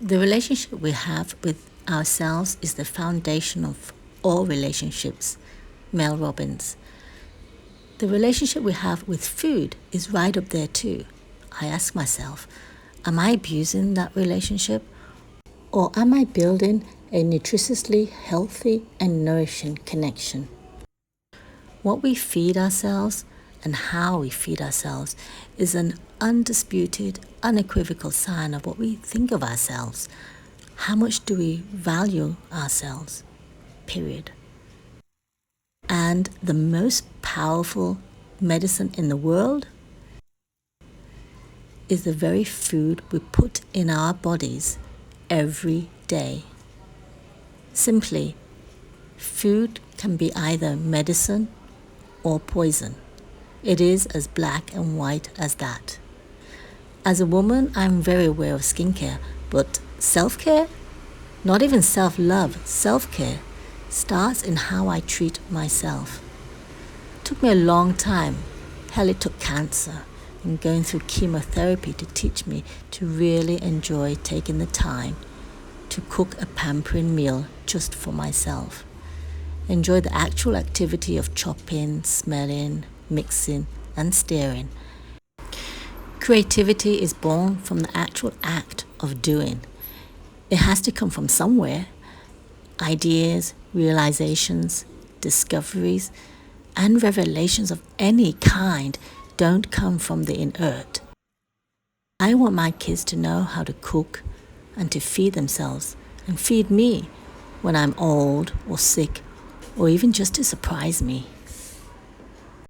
The relationship we have with ourselves is the foundation of all relationships. Mel Robbins. The relationship we have with food is right up there too. I ask myself, am I abusing that relationship? Or am I building a nutritiously healthy and nourishing connection? What we feed ourselves and how we feed ourselves is an undisputed, unequivocal sign of what we think of ourselves. How much do we value ourselves? Period. And the most powerful medicine in the world is the very food we put in our bodies every day. Simply, food can be either medicine or poison. It is as black and white as that. As a woman, I'm very aware of skincare, but self-care, not even self-love, self-care starts in how I treat myself. It took me a long time. Hell, it took cancer and going through chemotherapy to teach me to really enjoy taking the time to cook a pampering meal just for myself. Enjoy the actual activity of chopping, smelling, mixing, and stirring. Creativity is born from the actual act of doing. It has to come from somewhere. Ideas, realizations, discoveries, and revelations of any kind don't come from the inert. I want my kids to know how to cook and to feed themselves and feed me when I'm old or sick or even just to surprise me.